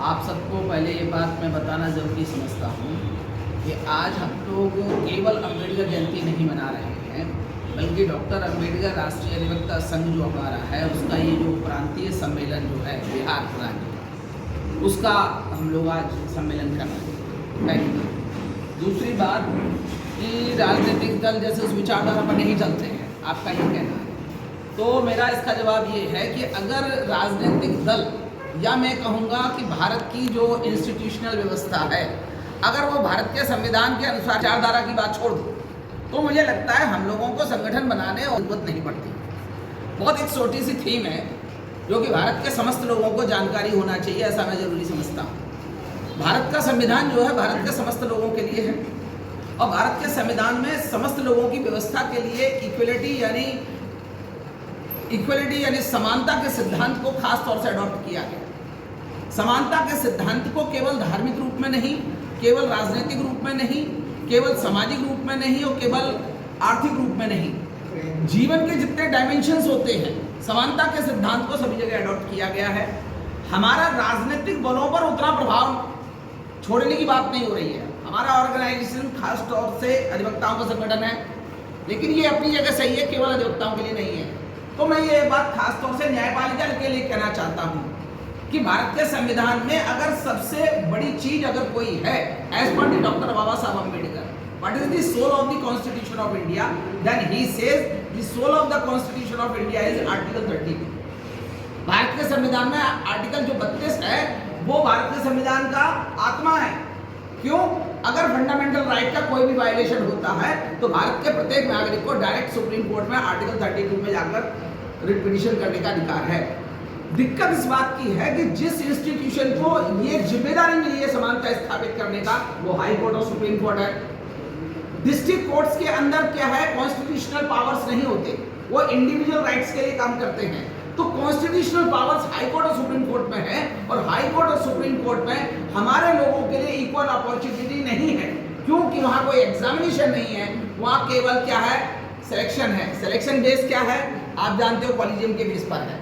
आप सबको पहले ये बात मैं बताना ज़रूरी समझता हूँ कि आज हम लोग केवल अम्बेडकर जयंती नहीं मना रहे हैं, बल्कि डॉक्टर अम्बेडकर राष्ट्रीय अधिवक्ता संघ जो हमारा है उसका ये जो प्रांतीय सम्मेलन जो है बिहार राज्य, उसका हम लोग आज सम्मेलन कर रहे हैं। पहली बात। दूसरी बात कि राजनीतिक दल जैसे उस विचारधारा पर नहीं चलते हैं, आपका ये कहना है, तो मेरा इसका जवाब ये है कि अगर राजनीतिक दल या मैं कहूँगा कि भारत की जो इंस्टीट्यूशनल व्यवस्था है, अगर वो भारत के संविधान के अनुसार विचारधारा की बात छोड़ दे तो मुझे लगता है हम लोगों को संगठन बनाने और जरूरत नहीं पड़ती। बहुत एक छोटी सी थीम है जो कि भारत के समस्त लोगों को जानकारी होना चाहिए, ऐसा मैं जरूरी समझता हूँ। भारत का संविधान जो है भारत के समस्त लोगों के लिए है और भारत के संविधान में समस्त लोगों की व्यवस्था के लिए इक्वलिटी यानी समानता के सिद्धांत को खास तौर से अडॉप्ट किया गया। समानता के सिद्धांत को केवल धार्मिक रूप में नहीं, केवल राजनीतिक रूप में नहीं, केवल सामाजिक रूप में नहीं और केवल आर्थिक रूप में नहीं, जीवन के जितने डायमेंशंस होते हैं समानता के सिद्धांत को सभी जगह अडॉप्ट किया गया है। हमारा राजनीतिक बलों पर उतना प्रभाव छोड़ने की बात नहीं हो रही है। हमारा ऑर्गेनाइजेशन खास तौर से अधिवक्ताओं का संगठन है, लेकिन ये अपनी जगह सही है, केवल अधिवक्ताओं के लिए नहीं है। तो मैं ये बात खास तौर से न्यायपालिका के लिए कहना चाहता हूँ कि भारत के संविधान में अगर सबसे बड़ी चीज अगर कोई है, as per doctor Baba Saheb Ambedkar, what is the soul of the constitution of India, then he says the soul of the constitution of India is article 32। Bharat के संविधान में आर्टिकल जो 32 है वो भारत के संविधान का आत्मा है। क्यों? अगर फंडामेंटल राइट का कोई भी वायलेशन होता है तो भारत के प्रत्येक नागरिक को डायरेक्ट सुप्रीम कोर्ट में आर्टिकल 32 में जाकर रिट पिटीशन करने का अधिकार है। दिक्कत इस बात की है कि जिस इंस्टीट्यूशन को ये जिम्मेदारी मिली है समानता स्थापित करने का, वो हाई कोर्ट और सुप्रीम कोर्ट है। डिस्ट्रिक्ट कोर्ट्स के अंदर क्या है, कॉन्स्टिट्यूशनल पावर्स नहीं होते, वो इंडिविजुअल राइट्स के लिए काम करते हैं। तो कॉन्स्टिट्यूशनल पावर्स हाई कोर्ट और सुप्रीम कोर्ट में है और हाई कोर्ट और सुप्रीम कोर्ट में हमारे लोगों के लिए इक्वल अपॉर्चुनिटी नहीं है, क्योंकि वहां कोई एग्जामिनेशन नहीं है, वहां केवल क्या है, सिलेक्शन है। सिलेक्शन बेस क्या है, आप जानते हो, कॉलेजियम के बेस पर है,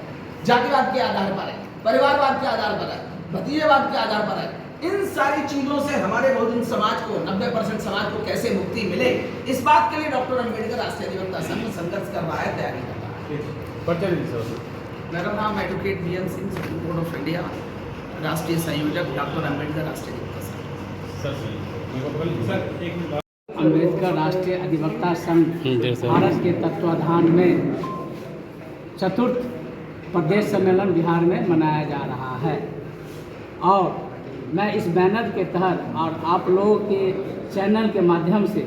जातिवाद के आधार पर है, परिवारवाद के आधार पर है, भतीजेवाद के आधार पर है। इन सारी चीजों से हमारे बहुजन समाज को, 90% समाज को कैसे मुक्ति मिले, इस बात के लिए डॉक्टर अम्बेडकर राष्ट्रीय अधिवक्ता संघ संघर्ष कर रहा है, तैयारी कर रहा है। मेरा नाम advocate B N Singh, supreme court of India, राष्ट्रीय संयोजक डॉक्टर अम्बेडकर राष्ट्रीय अधिवक्ता संघ। अम्बेडकर राष्ट्रीय अधिवक्ता संघ भारत के तत्वाधान में चतुर्थ प्रदेश सम्मेलन बिहार में मनाया जा रहा है और मैं इस बैनर के तहत और आप लोगों के चैनल के माध्यम से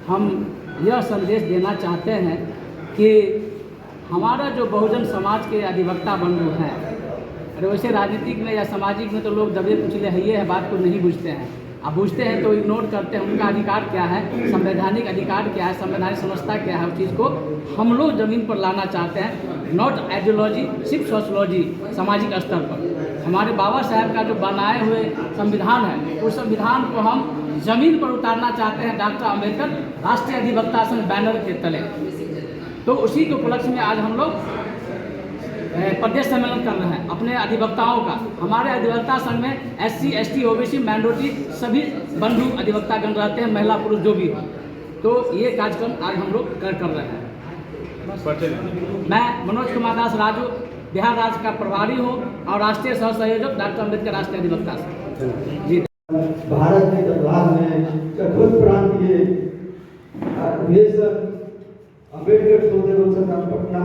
हम यह संदेश देना चाहते हैं कि हमारा जो बहुजन समाज के अधिवक्ता बंधु हैं, अरे वैसे राजनीतिक में या सामाजिक में तो लोग दबे कुचले है, ये है बात को नहीं बुझते हैं। अब बुझते हैं तो इग्नोर करते हैं। उनका अधिकार क्या है, संवैधानिक अधिकार क्या है, संवैधानिक समझता क्या है, उस चीज़ को हम लोग ज़मीन पर लाना चाहते हैं। नॉट आइडियोलॉजी, सिर्फ सोशलॉजी, सामाजिक स्तर पर। हमारे बाबा साहब का जो बनाए हुए संविधान है, उस संविधान को हम ज़मीन पर उतारना चाहते हैं डॉक्टर अम्बेडकर राष्ट्रीय अधिवक्ता संघ बैनर के तले। तो उसी के उपलक्ष्य में आज हम लोग प्रदेश सम्मेलन कर रहे हैं अपने अधिवक्ताओं का। हमारे अधिवक्ता संघ में SC, ST, OBC, माइनॉरिटी सभी बंधु अधिवक्तागण रहते हैं, महिला पुरुष जो भी हो। तो ये कार्यक्रम आज हम लोग कर रहे हैं। मैं मनोज कुमार दास राजू, बिहार राज्य का प्रभारी हूँ और राष्ट्रीय सह संयोजक डॉक्टर अम्बेडकर राष्ट्रीय अधिवक्ता संघ। जी, भारत के तत्वाधान में चतुर्थ प्रांतीय अधिवेशन अम्बेडकर शोध संघ पटना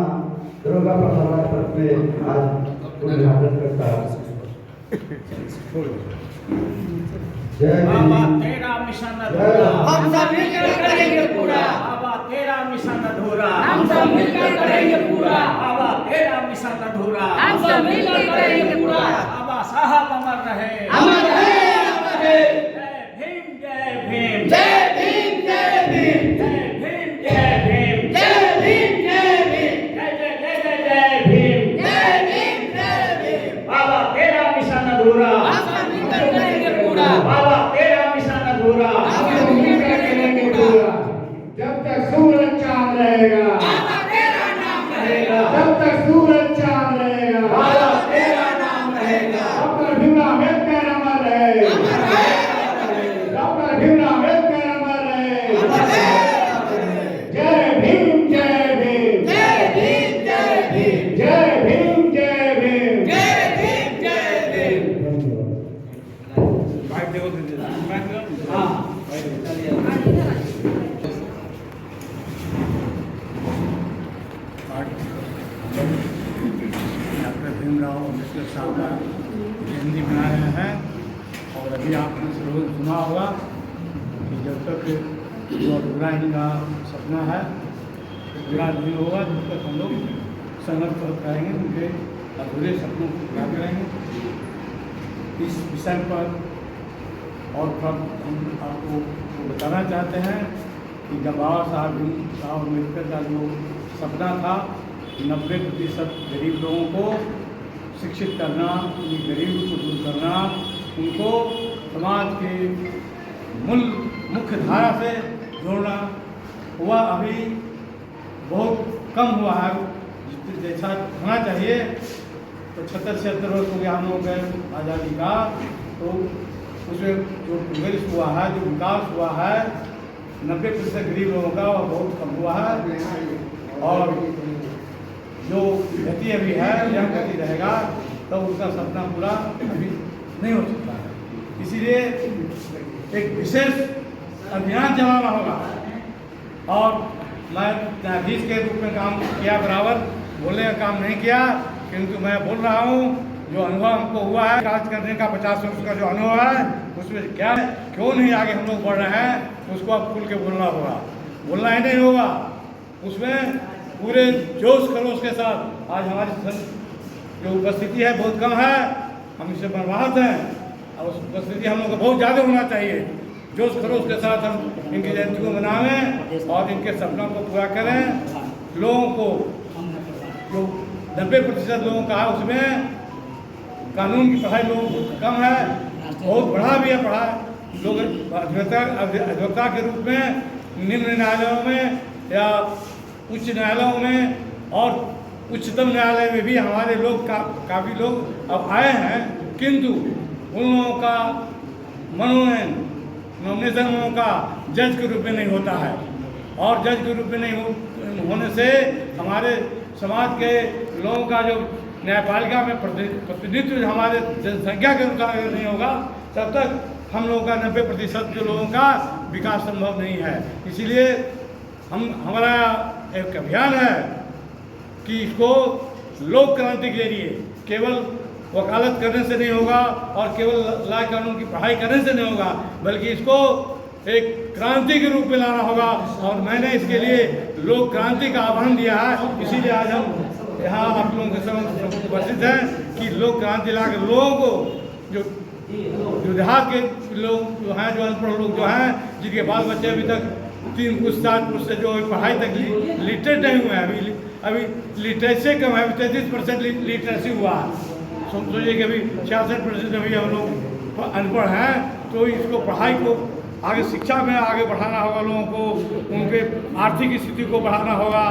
दरोगा प्रभार पद में आज उद्घाटन करता है। जय बाबा तेरा मिशन अधूरा, हम सब मिलकर करेंगे पूरा। बाबा तेरा मिशन अधूरा, हम सब मिलकर करेंगे पूरा। बाबा तेरा मिशन अधूरा, हम सब मिलकर करेंगे पूरा। बाबा साहब अमर रहे, अमर रहे, अमर रहे। जय भीम, जय भीम, जय भीम, जय भीम, जय भीम, जय भीम, जय भीम, जय भीम, जय जय जय जय भीम, जय भीम, जय भीम। बाबा तेरा मिशन अधूरा, हम सब मिलकर करेंगे पूरा। बाबा तेरा मिशन अधूरा, हम सब मिलकर करेंगे पूरा। जब तक सूरज चांद रहेगा, बाबा तेरा नाम रहेगा। जब तक सूरज चांद रहेगा, बाबा तेरा नाम रहेगा। डॉक्टर भीमराव अम्बेडकर हाँ डॉक्टर भीमराव अम्बेडकर साहब का जयंती मना रहे हैं। और अभी आपने जरूर सुना होगा कि जब तक जो अधूरा इनका सपना है पूरा नहीं होगा तब तक हम लोग संघर्ष करेंगे, उनके अधूरे सपनों को पूरा करेंगे। इस विषय पर और हम आपको बताना चाहते हैं कि जब बाबा साहब भीमराव अम्बेडकर का जो सपना था 90% गरीब लोगों को शिक्षित करना, उनकी गरीबी को दूर करना, उनको समाज के मुख्य धारा से जोड़ना, हुआ अभी बहुत कम हुआ है जैसा होना चाहिए। तो 76 वर्ष हो गया हम लोगों के आज़ादी का, तो उसमें जो प्रोग्रेस हुआ है, जो विकास हुआ है 90% गरीब लोगों का और बहुत कम हुआ है। और जो गति अभी है यह गति रहेगा तो उसका सपना पूरा अभी नहीं हो सकता है। इसीलिए एक विशेष अभियान चलाना होगा। और मैं न्यायाधीश के रूप में काम किया, बराबर बोलने का काम नहीं किया, किंतु मैं बोल रहा हूँ जो अनुभव हमको हुआ है राज करने का 50 वर्ष का जो अनुभव है उसमें क्या है, क्यों नहीं आगे हम लोग बढ़ रहे हैं, उसको अब खुल के बोलना होगा। बोलना ही नहीं होगा, उसमें पूरे जोश खरोश के साथ। आज हमारी जो उपस्थिति है बहुत कम है, हम इससे बर्बाद हैं और उस उपस्थिति हम लोग को बहुत ज़्यादा होना चाहिए। जोश खरोश के साथ हम इनकी जयंती को मनावें और इनके सपनों को पूरा करें। लोगों को जो 90% लोगों का है उसमें कानून की पढ़ाई लोगों को कम है, बहुत बढ़ा भी है पढ़ाई। लोग अधिवक्ता के रूप में निम्न न्यायालयों में या उच्च न्यायालयों में और उच्चतम न्यायालय में भी हमारे लोग काफ़ी लोग अब आए हैं, किंतु उन लोगों का नॉमिनेशन लोगों का जज के रूप में नहीं होता है। और जज के रूप में नहीं होने से हमारे समाज के लोगों का जो न्यायपालिका में प्रतिनिधित्व हमारे जनसंख्या के अनुसार नहीं होगा तब तक हम लोगों का 90% जो लोगों का विकास संभव नहीं है। इसीलिए हमारा एक अभियान है कि इसको लोक क्रांति के लिए केवल वकालत करने से नहीं होगा और केवल न्याय कानून की पढ़ाई करने से नहीं होगा, बल्कि इसको एक क्रांति के रूप में लाना होगा। और मैंने इसके लिए लोक क्रांति का आह्वान दिया है। इसीलिए आज हम यहाँ आप लोगों के समक्ष उपस्थित हैं कि लोक क्रांति ला के लोगों को जो देहात के लोग जो हैं, जो अनपढ़ लोग जो हैं, जिनके बाल बच्चे अभी तक 3 कुछ 7 कुछ से जो पढ़ाई तक लिटरेट नहीं हुए हैं, अभी लिटरेसी कम है, 33% लिटरेसी हुआ है। सोचिए कि अभी 66% अभी हम लोग अनपढ़ हैं। तो इसको पढ़ाई को आगे शिक्षा में आगे बढ़ाना होगा, लोगों को उनके आर्थिक स्थिति को बढ़ाना होगा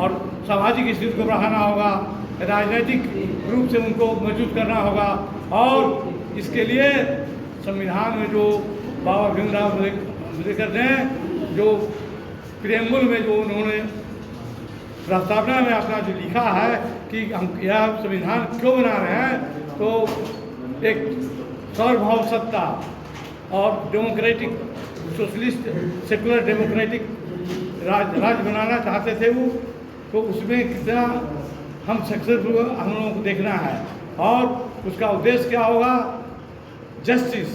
और सामाजिक स्थिति को बढ़ाना होगा, राजनीतिक रूप से उनको मजबूत करना होगा। और इसके लिए संविधान में जो बाबा भीमराव अम्बेडकर ने जो प्रेम्बुल में जो उन्होंने प्रस्तावना में अपना जो लिखा है कि हम यह संविधान क्यों बना रहे हैं, तो एक सार्वभौम सत्ता और डेमोक्रेटिक सोशलिस्ट सेकुलर डेमोक्रेटिक राज बनाना चाहते थे वो। तो उसमें कितना हम सक्सेसफुल हम लोगों को देखना है। और उसका उद्देश्य क्या होगा, justice,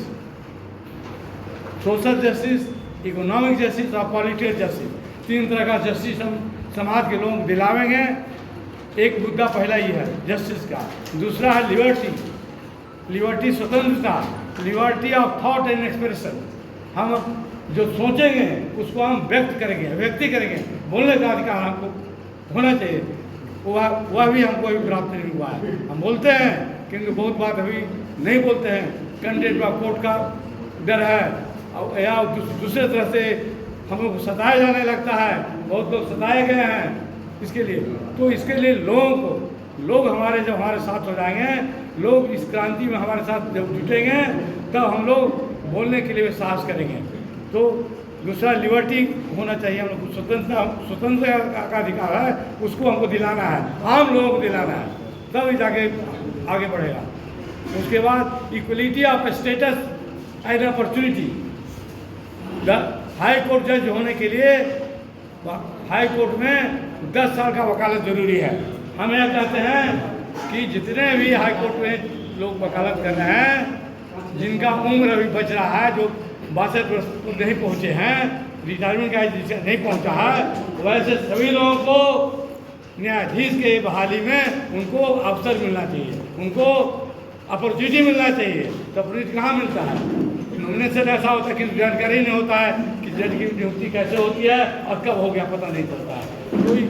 social justice, economic justice और पॉलिटिकल जस्टिस, 3 तरह का जस्टिस हम समाज के लोगों को दिलावेंगे। एक मुद्दा पहला ही है जस्टिस का, दूसरा है लिबर्टी स्वतंत्रता, liberty of thought and expression. हम जो सोचेंगे उसको हम व्यक्त करेंगे, बोलने का अधिकार हमको होना चाहिए। वह भी हमको अभी प्राप्त नहीं हुआ है। हम बोलते हैं किंतु बहुत बात अभी नहीं बोलते हैं, कंटेम्प्ट ऑफ कोर्ट का डर है या दूसरे तरह से हम लोग को सताया जाने लगता है, बहुत लोग सताए गए हैं इसके लिए। तो इसके लिए लोग हमारे जब हमारे साथ हो जाएंगे, लोग इस क्रांति में हमारे साथ जब जुटेंगे तब हम लोग बोलने के लिए साहस करेंगे। तो दूसरा लिबर्टी होना चाहिए, हम लोग को स्वतंत्र का अधिकार है, उसको हमको दिलाना है, आम लोगों को दिलाना है, तब जाके आगे बढ़ेगा। उसके बाद equality of status an opportunity. High court जज होने के लिए हाई कोर्ट में 10 साल का वकालत जरूरी है। हम यह कहते हैं कि जितने भी हाई कोर्ट में लोग वकालत कर रहे हैं, जिनका उम्र अभी बच रहा है, जो 62 वर्ष को नहीं पहुँचे हैं, रिटायरमेंट का एज नहीं पहुँचा है, वैसे सभी लोगों को न्यायाधीश के बहाली में उनको अवसर मिलना चाहिए, उनको अपॉर्चुनिटी मिलना चाहिए। तो अपॉर्चुनिटी कहाँ मिलता है? नॉमिनेशन ऐसा होता है कि जानकारी नहीं होता है कि जज की नियुक्ति कैसे होती है और कब हो गया पता नहीं चलता है। कोई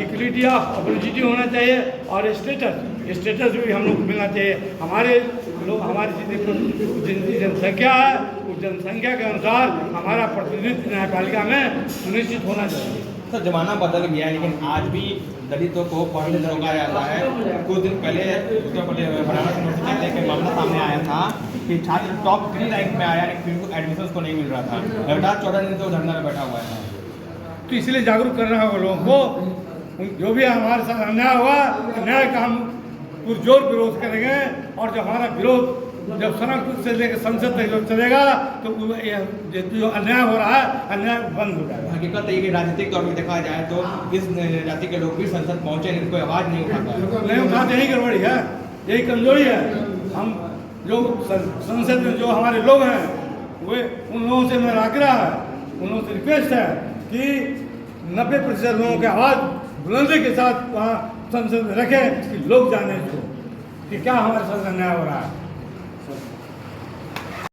इक्वलिटी ऑफ अपॉर्चुनिटी होना चाहिए और स्टेटस भी हम लोग को मिलना चाहिए। हमारे लोग, हमारी जितनी जनसंख्या है उस जनसंख्या के अनुसार हमारा प्रतिनिधित्व न्यायपालिका में सुनिश्चित होना चाहिए। सर जमाना बदल गया है, लेकिन आज भी दलितों को पढ़ने से रोका जाता है। कुछ दिन पहले उत्तर प्रदेश बनारस यूनिवर्सिटी में एक मामला सामने आया था कि छात्र टॉप 3 रैंक में आया, लेकिन फिर एडमिशन को नहीं मिल रहा था। लगातार 14 दिन से वो धरना में बैठा हुआ है। तो इसलिए जागरूक करना होगा लोगों को। जो भी हमारे साथ अन्याय हुआ, अन्याय का हम पुरजोर विरोध करेंगे और जब हमारा विरोध जब सड़क से लेकर संसद तक जब चलेगा तो जो अन्याय हो रहा है, अन्याय बंद हो जाएगा। हकीकत ये कि राजनीतिक तौर पर देखा जाए तो इस जाति के लोग भी संसद पहुंचे, लेकिन कोई आवाज़ नहीं उठाता। नहीं उठाते, यही गड़बड़ी है, यही कमजोरी है। हम जो संसद में जो हमारे लोग हैं, वे उन लोगों से मेरा आग्रह है, उन लोगों से रिक्वेस्ट है कि 90% लोगों की आवाज़ बुलंदी के साथ वहाँ संसद में रखें कि लोग जाने इसको कि क्या हमारे साथ अन्याय हो रहा है।